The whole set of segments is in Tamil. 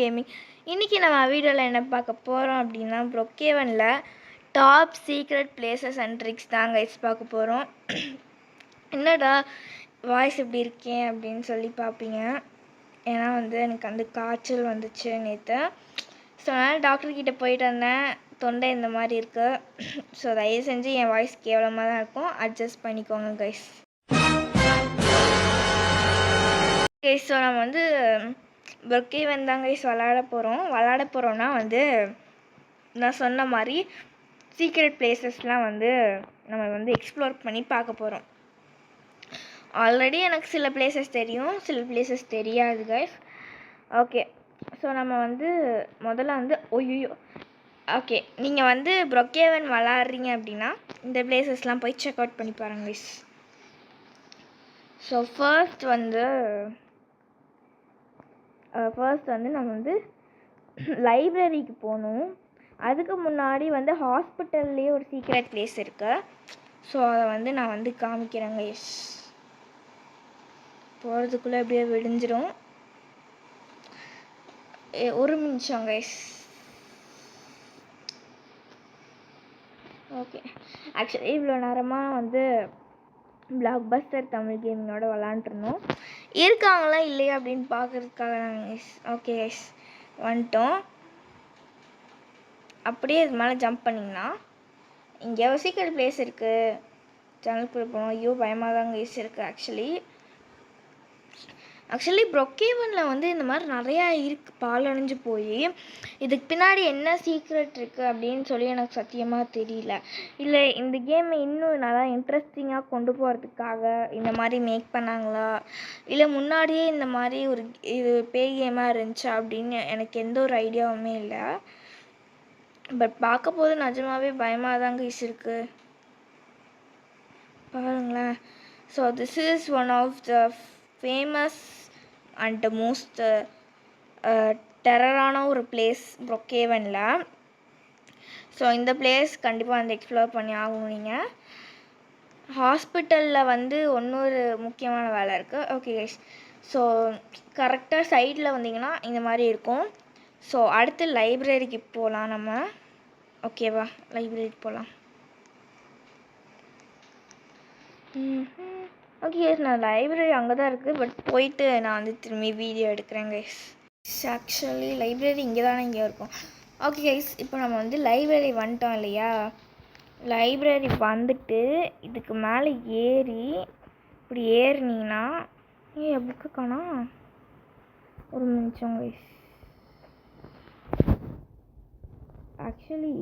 கேமிங். இன்றைக்கி நம்ம வீடியோவில் என்ன பார்க்க போகிறோம் அப்படின்னா, ப்ரொக்கேவனில் top secret places and tricks தான் கைஸ் பார்க்க போகிறோம். என்னடா வாய்ஸ் இப்படி இருக்கேன் அப்படின்னு சொல்லி பார்ப்பீங்க. ஏன்னா எனக்கு காய்ச்சல் வந்துச்சு நேற்று. ஸோ அதனால் டாக்டர்கிட்ட போயிட்டு வந்தேன். தொண்டை இந்த மாதிரி இருக்குது. ஸோ தயவு செஞ்சு என் வாய்ஸ் கேவலமாக தான் இருக்கும், அட்ஜஸ்ட் பண்ணிக்கோங்க கைஸ். கைஸ் ஸோ நம்ம ப்ரொக்கேவன் தான் கைஸ் விளாட போகிறோம்னா நான் சொன்ன மாதிரி சீக்ரெட் பிளேசஸ்லாம் நம்ம எக்ஸ்ப்ளோர் பண்ணி பார்க்க போகிறோம். ஆல்ரெடி எனக்கு சில பிளேசஸ் தெரியும், சில பிளேசஸ் தெரியாது கைஸ். ஓகே, ஸோ நம்ம முதல்ல ஒய்யோ ஓகே, நீங்கள் ப்ரொக்கேவன் விளாட்றீங்க அப்படின்னா இந்த பிளேசஸ்லாம் போய் செக் அவுட் பண்ணி பாருங்க கைஸ். ஸோ ஃபர்ஸ்ட் நம்ம லைப்ரரிக்கு போகணும். அதுக்கு முன்னாடி ஹாஸ்பிட்டல்லையே ஒரு சீக்ரெட் பிளேஸ் இருக்குது. ஸோ அதை நான் காமிக்கிறேன் கைஸ். போகிறதுக்குள்ளே அப்படியே விடிஞ்சிடும். ஒரு நிமிஷம் கைஸ். ஓகே, ஆக்சுவலி இவ்வளோ நேரமாக பிளாக் பஸ்டர் தமிழ் கேமிங்கோட விளாண்டுருந்தோம். இருக்காங்களா இல்லையா அப்படின்னு பார்க்குறதுக்காக நாங்கள் கைஸ். ஓகே கைஸ், வந்துட்டோம். அப்படியே இது மேலே ஜம்ப் பண்ணிங்கன்னா இங்கே ஒரு சீக்ரெட் பிளேஸ் இருக்குது. ஜன்னலுக்குள்ளே போனோம். ஐயோ பயமாக தான் கைஸ் இருக்குது. ஆக்சுவலி ப்ரொக்கேவனில் இந்த மாதிரி நிறையா இருக்குது. பாலடைஞ்சு போய் இதுக்கு பின்னாடி என்ன சீக்ரெட் இருக்குது அப்படின்னு சொல்லி எனக்கு சத்தியமாக தெரியல. இல்லை இந்த கேமை இன்னும் நல்லா இன்ட்ரெஸ்டிங்காக கொண்டு போகிறதுக்காக இந்த மாதிரி மேக் பண்ணாங்களா, இல்லை முன்னாடியே இந்த மாதிரி ஒரு இது பேய் கேமாக இருந்துச்சா அப்படின்னு எனக்கு எந்த ஒரு ஐடியாவுமே இல்லை. பட் பார்க்க போது நிஜமாவே பயமாக தான் கைஸ் இருக்குது. பாருங்களேன். So this is one of the famous and most டெரரான ஒரு பிளேஸ் ப்ரொக்கேவனில். ஸோ இந்த பிளேஸ் கண்டிப்பாக எக்ஸ்ப்ளோர் பண்ணி ஆகணும். நீங்கள் ஹாஸ்பிட்டலில் இன்னொரு முக்கியமான வேலை இருக்குது. ஓகே கைஸ், ஸோ கரெக்டாக சைடில் வந்தீங்கன்னா இந்த மாதிரி இருக்கும். ஸோ அடுத்து லைப்ரரிக்கு போகலாம் நம்ம. ஓகேவா, லைப்ரரிக்கு போகலாம். ஓகே கைஸ், நான் லைப்ரரி அங்கே தான் இருக்குது. பட் போயிட்டு நான் திரும்பி வீடியோ எடுக்கிறேன் கைஸ். ஆக்சுவலி லைப்ரரி இங்கே இருக்கும். ஓகே கைஸ், இப்போ நம்ம லைப்ரரி வந்துட்டோம் இல்லையா. லைப்ரரி வந்துட்டு இதுக்கு மேலே ஏறி இப்படி ஏறினீங்கன்னா புக்கு காணா. ஒரு நிமிஷம் கைஸ். ஆக்சுவலி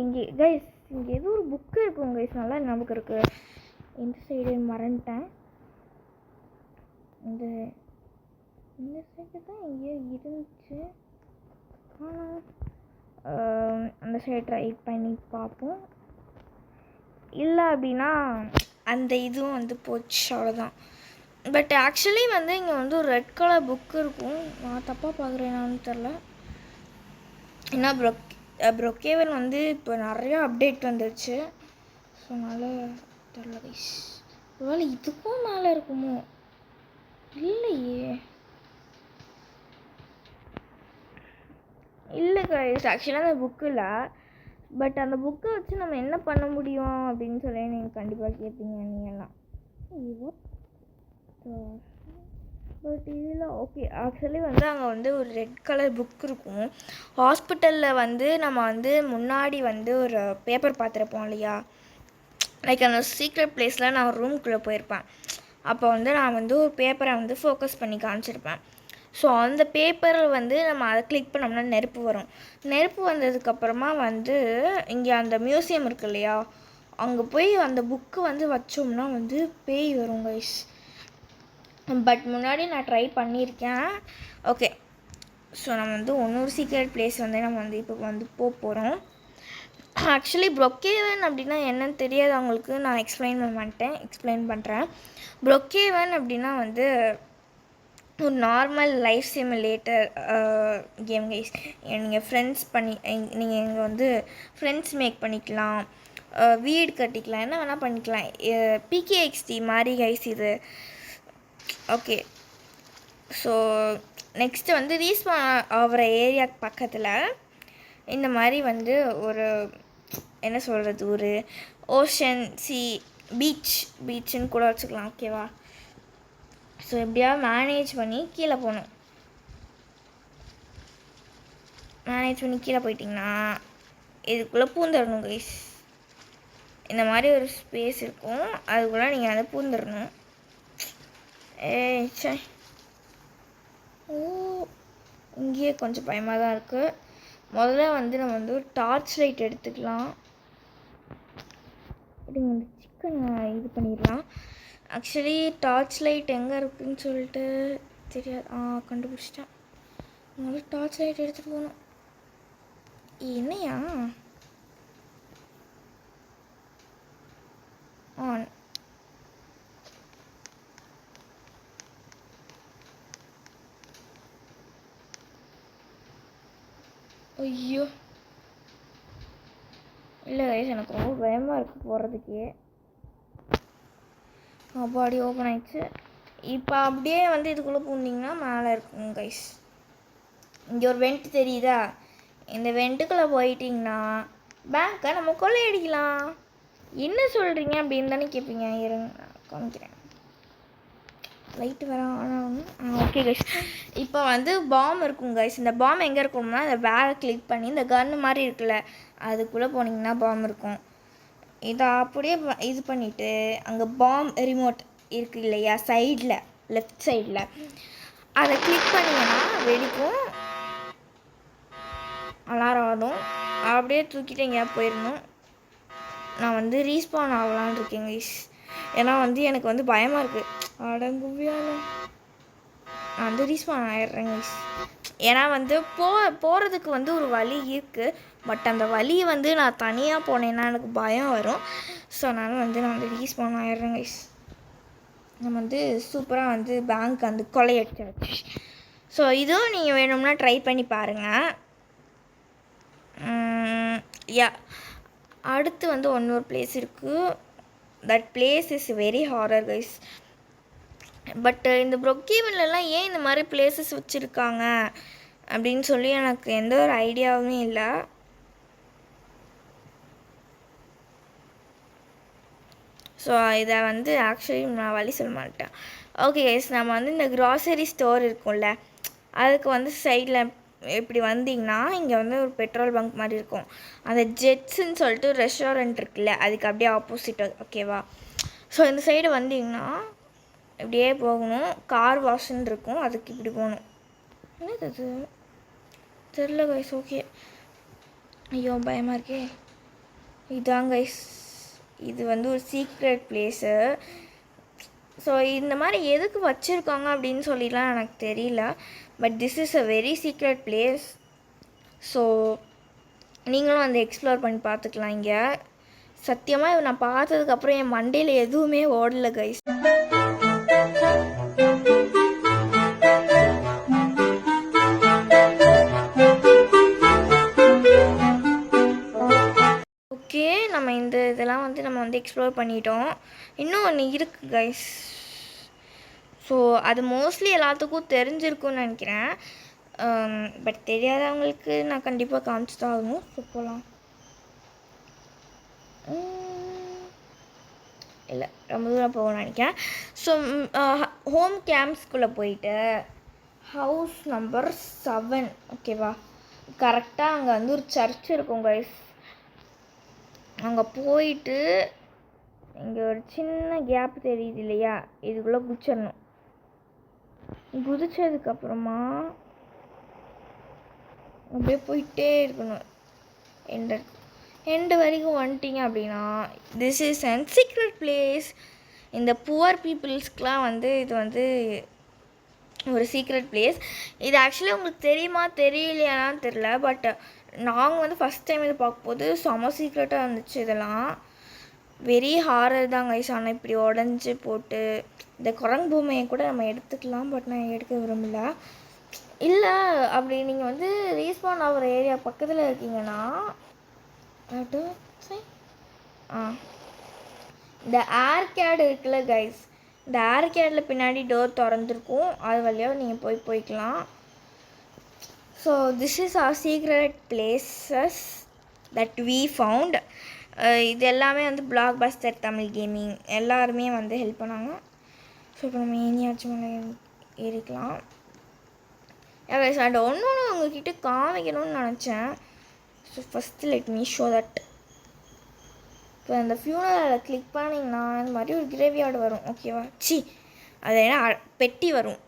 இங்கே கைஸ் இங்கே ஏதோ ஒரு புக்கு இருக்குங்க கைஸ். நல்லா ஞாபகம் இருக்குது. இந்த சைடு மறந்துட்டேன். இந்த சைடு தான் எங்கேயோ இருந்துச்சு. ஆனால் அந்த சைடு ட்ரை பண்ணி பார்ப்போம். இல்லை அப்படின்னா அந்த இதுவும் போச்சு, அவ்வளோதான். பட் ஆக்சுவலி இங்கே ஒரு ரெட் கலர் புக்கு இருக்கும். நான் தப்பாக பார்க்குறேனான்னு தெரில. ஏன்னா ப்ரொக்கேவன் இப்போ நிறையா அப்டேட் வந்துருச்சு. ஸோ அதனால் தெரில கைஸ். ஒருவேளை இதுக்கும் மேலே இருக்குமோ? இல்லையே, இல்லை கைஸ். ஆக்சுவலாக அந்த புக்கு இல்லை. பட் அந்த புக்கை வச்சு நம்ம என்ன பண்ண முடியும் அப்படின்னு சொல்லி நீங்கள் கண்டிப்பாக கேட்பீங்க நீங்கள்லாம். பட் இதில் ஓகே, ஆக்சுவலி அங்கே ஒரு ரெட் கலர் புக் இருக்கும். ஹாஸ்பிட்டலில் நம்ம முன்னாடி ஒரு பேப்பர் பார்த்துருப்போம் இல்லையா. லைக் அந்த சீக்ரெட் பிளேஸில் நான் ஒரு ரூம்குள்ளே போயிருப்பேன். அப்போ நான் ஒரு பேப்பரை ஃபோக்கஸ் பண்ணி காமிச்சிருப்பேன். ஸோ அந்த பேப்பரில் நம்ம அதை கிளிக் பண்ணோம்னா நெருப்பு வரும். நெருப்பு வந்ததுக்கப்புறமா இங்கே அந்த மியூசியம் இருக்கு இல்லையா, அங்கே போய் அந்த புக்கு வச்சோம்னா பேய் வரும் கைஸ். பட் முன்னாடி நான் ட்ரை பண்ணியிருக்கேன். ஓகே, ஸோ நம்ம இன்னொரு சீக்ரெட் பிளேஸ் நம்ம இப்போ போக போகிறோம். ஆக்சுவலி ப்ரொக்கேவன் அப்படின்னா என்னன்னு தெரியாது அவங்களுக்கு. நான் எக்ஸ்பிளைன் பண்ணுறேன். ப்ரொக்கேவன் அப்படின்னா ஒரு normal life simulator game guys. நீங்கள் நீங்கள் இங்கே ஃப்ரெண்ட்ஸ் மேக் பண்ணிக்கலாம், வீடு கட்டிக்கலாம், என்ன வேணால் பண்ணிக்கலாம். PKXD மாதிரி கைஸ் இது. ஓகே, ஸோ நெக்ஸ்ட்டு வந்து ரீஸ்பான் ஆகிற ஏரியாவுக்கு பக்கத்தில் இந்த மாதிரி வந்து ஒரு என்ன சொல்கிறது, ஒரு ஓஷன் பீச்சுன்னு கூட வச்சுக்கலாம். ஓகேவா? ஸோ எப்படியாவது மேனேஜ் பண்ணி கீழே போகணும். மேனேஜ் பண்ணி கீழே போயிட்டிங்கன்னா இதுக்குள்ளே பூந்துடணும் கைஸ். இந்த மாதிரி ஒரு ஸ்பேஸ் இருக்கும், அதுக்குள்ளே நீங்கள் அதை பூந்துடணும். சே, ஓ, இங்கேயே கொஞ்சம் பயமாக தான் இருக்குது. முதல்ல வந்து நம்ம வந்து ஒரு டார்ச் லைட் எடுத்துக்கலாம். இந்த சிக்கனை இது பண்ணிடலாம். ஆக்சுவலி டார்ச் லைட் எங்கே இருக்குதுன்னு சொல்லிட்டு தெரியாது. கண்டுபிடிச்சிட்டேன். முதல்ல டார்ச் லைட் எடுத்துகிட்டு போகணும். என்னையா ஆன் ஐயோ இல்லை கைஸ், எனக்கு ரொம்ப பயமாக இருக்குது போகிறதுக்கே. பாடி ஓப்பன் ஆயிடுச்சு. இப்போ அப்படியே வந்து இதுக்குள்ளே பூந்திங்கன்னா மேலே இருக்குங்க கைஸ். இங்கே ஒரு வெண்ட் தெரியுதா? இந்த வெண்ட்டுக்குள்ளே போயிட்டிங்கன்னா பேங்க்கை நம்ம கொள்ளையடிக்கலாம். என்ன சொல்கிறீங்க அப்படின்னு தானே கேட்பீங்க. இருங்க காமிக்கிறேன். லைட்டு வர ஆனால் ஓகே கைஸ். இப்போ வந்து பாம் இருக்கும் கைஸ். இந்த பாம் எங்கே இருக்கும்னா இந்த பேகை கிளிக் பண்ணி இந்த கன்று மாதிரி இருக்குல்ல அதுக்குள்ளே போனீங்கன்னா பாம் இருக்கும். இதை அப்படியே இது பண்ணிவிட்டு அங்கே பாம் ரிமோட் இருக்குது இல்லையா, சைடில் லெஃப்ட் சைடில் அதை கிளிக் பண்ணிங்கன்னா வெடிக்கும், அலாரம் வரும். அப்படியே தூக்கிட்டு எங்கேயா போயிடணும். நான் வந்து ரீஸ்பான் ஆகலான்னு இருக்கேன் கைஸ். ஏன்னா வந்து எனக்கு வந்து பயமாக இருக்குது. அடங்குவியால நான் வந்து ரீஸ்பான் ஆகிடுறேன் கைஸ். ஏன்னா வந்து போகிறதுக்கு வந்து ஒரு வழி இருக்குது, பட் அந்த வழியை வந்து நான் தனியாக போனேன்னா எனக்கு பயம் வரும். ஸோ அதனால் வந்து நான் வந்து ரீஸ்பான் ஆகிடுறேன் கைஸ். நம்ம வந்து சூப்பராக வந்து பேங்க் வந்து கொள்ளையடிச்சாச்சு. ஸோ இதுவும் நீங்கள் வேணும்னா ட்ரை பண்ணி பாருங்கள். யா, அடுத்து வந்து இன்னொரு பிளேஸ் இருக்குது. That place is very horror guys. But இந்த ப்ரொக்கீவன்லலாம் ஏன் இந்த மாதிரி பிளேசஸ் வச்சுருக்காங்க அப்படின்னு சொல்லி எனக்கு எந்த ஒரு ஐடியாவுமே இல்லை. ஸோ இதை வந்து ஆக்சுவலி நான் வழி சொல்ல மாட்டேன். ஓகே கைஸ், நம்ம வந்து இந்த க்ராசரி ஸ்டோர் இருக்கும்ல அதுக்கு வந்து சைடில் இப்படி வந்தீங்கன்னா இங்கே வந்து ஒரு பெட்ரோல் பங்க் மாதிரி இருக்கும். அந்த ஜெட்ஸுன்னு சொல்லிட்டு ஒரு ரெஸ்டாரண்ட் இருக்குல்ல அதுக்கு அப்படியே ஆப்போசிட். ஓகேவா? ஸோ இந்த சைடு வந்தீங்கன்னா இப்படியே போகணும். கார் வாஷ்ன்னு இருக்கும், அதுக்கு இப்படி போகணும். என்னது அது தெரில கைஸ். ஓகே, ஐயோ பயமாக இருக்கே. இதான் கைஸ், இது வந்து ஒரு சீக்ரெட் பிளேஸு. ஸோ இந்த மாதிரி எதுக்கு வச்சுருக்காங்க அப்படின்னு சொல்லிலாம் எனக்கு தெரியல. But this is a very secret place. So நீங்களும் வந்து எக்ஸ்ப்ளோர் பண்ணி பார்த்துக்கலாம். இங்கே சத்தியமாக நான் பார்த்ததுக்கப்புறம் என் மண்டையில் எதுவுமே ஓடலை கைஸ். ஓகே, நம்ம இந்த இதெல்லாம் வந்து நம்ம வந்து எக்ஸ்ப்ளோர் பண்ணிட்டோம். இன்னும் ஒன்று இருக்குது கைஸ். ஸோ அது மோஸ்ட்லி எல்லாத்துக்கும் தெரிஞ்சிருக்கும்னு நினைக்கிறேன். பட் தெரியாதவங்களுக்கு நான் கண்டிப்பாக காமிச்சு தான் ஆகணும். ஸோ போகலாம். இல்லை, ரொம்ப தூரம் போகணும்னு நினைக்கிறேன். ஸோ ஹோம் கேம்ப்ஸ்குள்ளே போயிட்டு ஹவுஸ் நம்பர் 7 ஓகேவா, கரெக்டாக அங்கே வந்து ஒரு சர்ச் இருக்கும் கைஸ். அங்கே போயிட்டு இங்கே ஒரு சின்ன கேப் தெரியுது இல்லையா, இதுக்குள்ளே குதிச்சிடணும். குதிச்சதுக்கப்புறமா அப்படியே போயிட்டே இருக்கணும். எண்டு வரைக்கும் வந்துட்டிங்க அப்படின்னா this is and secret place. இந்த புவர் பீப்புள்ஸ்க்கெலாம் வந்து இது வந்து ஒரு சீக்ரெட் பிளேஸ். இது ஆக்சுவலி உங்களுக்கு தெரியுமா தெரியலையானான்னு தெரில. பட் நாங்கள் வந்து ஃபஸ்ட் டைம் இது பார்க்கும்போது செம சீக்ரெட்டாக இருந்துச்சு. இதெல்லாம் வெரி ஹாரர் தான் கைஸ். ஆனால் இப்படி உடஞ்சி போட்டு இந்த குரங்கு பொம்மையை கூட நம்ம எடுத்துக்கலாம். பட் நான் எடுக்க விரும்பல. இல்லை அப்படி நீங்கள் வந்து ரீஸ்பான் ஆகிற ஏரியா பக்கத்தில் இருக்கீங்கன்னா இந்த ஏர் கேட் இருக்குல்ல கைஸ், இந்த ஏர் கேடில் பின்னாடி டோர் திறந்துருக்கும், அது வழியாக நீங்கள் போய்க்கலாம். So this is our secret places that we found. இது எல்லாமே வந்து பிளாக் பஸ்டர் தமிழ் கேமிங் எல்லாருமே வந்து ஹெல்ப் பண்ணாங்க. ஸோ இப்போ நம்ம இனியாச்சும் மேலே ஏறிக்கலாம். அண்ட் ஒன்று உங்ககிட்ட காமிக்கணும்னு நினச்சேன். So first let me show that. இப்போ அந்த ஃபியூனரில் கிளிக் பண்ணிங்கன்னா இந்த மாதிரி ஒரு கிரேவியார்டு வரும். ஓகேவா? அது என்ன பெட்டி வரும்.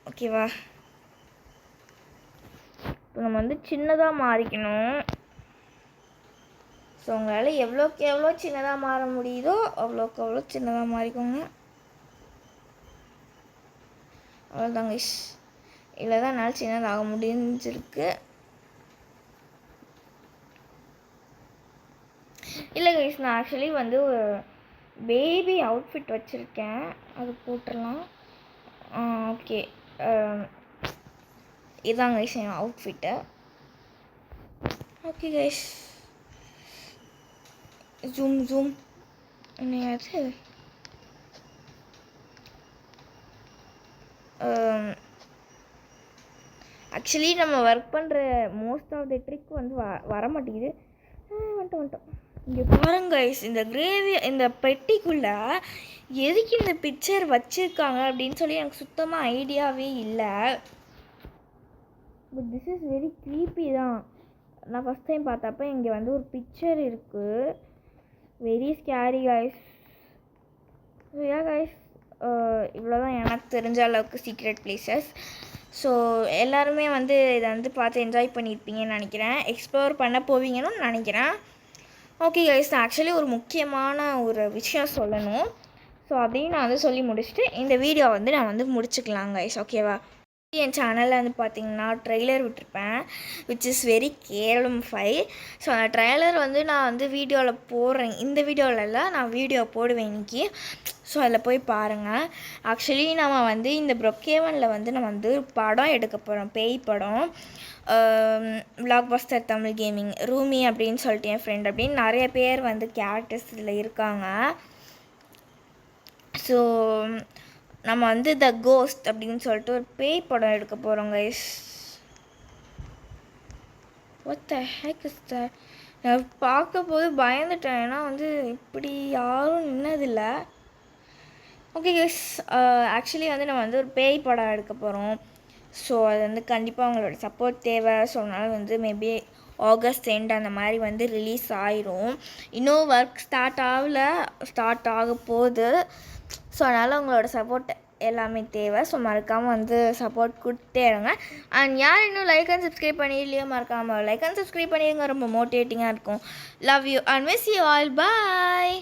ஓகேவா? இப்போ நம்ம வந்து சின்னதாக மாறிக்கணும். ஸோ உங்களால் எவ்வளோக்கு எவ்வளோ சின்னதாக மாற முடியுதோ அவ்வளோக்கு அவ்வளோ சின்னதாக மாறிக்கோங்க. அவ்வளோதாங்க. இவ்வளோ தான் என்னால் சின்னதாக முடிஞ்சிருக்கு. இல்லை கைஸ், நான் ஆக்சுவலி வந்து ஒரு பேபி அவுட்ஃபிட் வச்சுருக்கேன், அது போட்டுடலாம். ஓகே, இதாங்க கைஸ் என் அவுட்ஃபிட்டு. ஓகே கைஸ், ஜூம் என்னையாச்சு ஆக்சுவலி நம்ம ஒர்க் பண்ணுற மோஸ்ட் ஆஃப் த ட்ரிக் வந்து வர மாட்டேங்குது. வந்துட்டோம். இங்கே பாருங்க கைஸ், இந்த பெட்டிக்குள்ளே எதுக்கு இந்த பிக்சர் வச்சுருக்காங்க அப்படின்னு சொல்லி எனக்கு சுத்தமாக ஐடியாவே இல்லை. But this is very creepy தான். நான் ஃபஸ்ட் டைம் பார்த்தப்ப இங்கே வந்து ஒரு பிக்சர் இருக்குது. Very scary guys. கைஸ், இவ்வளோதான் எனக்கு தெரிஞ்ச அளவுக்கு சீக்ரெட் பிளேசஸ். ஸோ எல்லாருமே வந்து இதை வந்து பார்த்து என்ஜாய் பண்ணியிருப்பீங்கன்னு நினைக்கிறேன், எக்ஸ்ப்ளோர் பண்ண போவீங்கன்னு நினைக்கிறேன். ஓகே கைஸ், நான் ஆக்சுவலி ஒரு முக்கியமான ஒரு விஷயம் சொல்லணும். ஸோ அதையும் நான் வந்து சொல்லி முடிச்சுட்டு இந்த வீடியோ வந்து நான் வந்து முடிச்சுக்கலாம் கைஸ். ஓகேவா? என் சேனலில் வந்து பார்த்திங்கன்னா ட்ரெய்லர் விட்டுருப்பேன், which is very Keralam 5. So அந்த ட்ரெய்லர் வந்து நான் வந்து வீடியோவில் போடுறேன். இந்த வீடியோவிலலாம் நான் வீடியோ போடுவேன் இன்றைக்கி. ஸோ அதில் போய் பாருங்கள். ஆக்சுவலி நம்ம வந்து இந்த ப்ரொக்கேவனில் வந்து நம்ம வந்து படம் எடுக்க போகிறோம், பேய் படம். பிளாக் பஸ்டர் தமிழ் கேமிங் ரூமி அப்படின்னு சொல்லிட்டு என் ஃப்ரெண்ட் அப்படின்னு நிறைய பேர் வந்து கேரக்டர்ஸ் இதில் இருக்காங்க. ஸோ நம்ம வந்து த கோஸ்ட் அப்படின்னு சொல்லிட்டு ஒரு பேய் படம் எடுக்க போகிறோம் guys. What the heck is that? நான் பார்க்க போது பயந்துட்டேன், ஏன்னா வந்து இப்படி யாரும் நின்னதில்லை. ஓகே கைஸ், ஆக்சுவலி வந்து நம்ம வந்து ஒரு பேய் படம் எடுக்க போகிறோம். ஸோ அது வந்து கண்டிப்பாக அவங்களோட சப்போர்ட் தேவை. ஸோ அதனால் வந்து மேபி ஆகஸ்ட் எண்ட் அந்த மாதிரி வந்து ரிலீஸ் ஆயிரும். இன்னும் ஒர்க் ஸ்டார்ட் ஆக போகுது. ஸோ அதனால் உங்களோட சப்போர்ட் எல்லாமே தேவை. ஸோ மறக்காமல் வந்து சப்போர்ட் கொடுத்தே இருங்க. அண்ட் யார் இன்னும் லைக் அண்ட் சப்ஸ்கிரைப் பண்ணிடலையோ மறக்காமல் லைக் அண்ட் சப்ஸ்கிரைப் பண்ணிடுங்க, ரொம்ப மோட்டிவேட்டிங்காக இருக்கும். Love you and miss you all. Bye.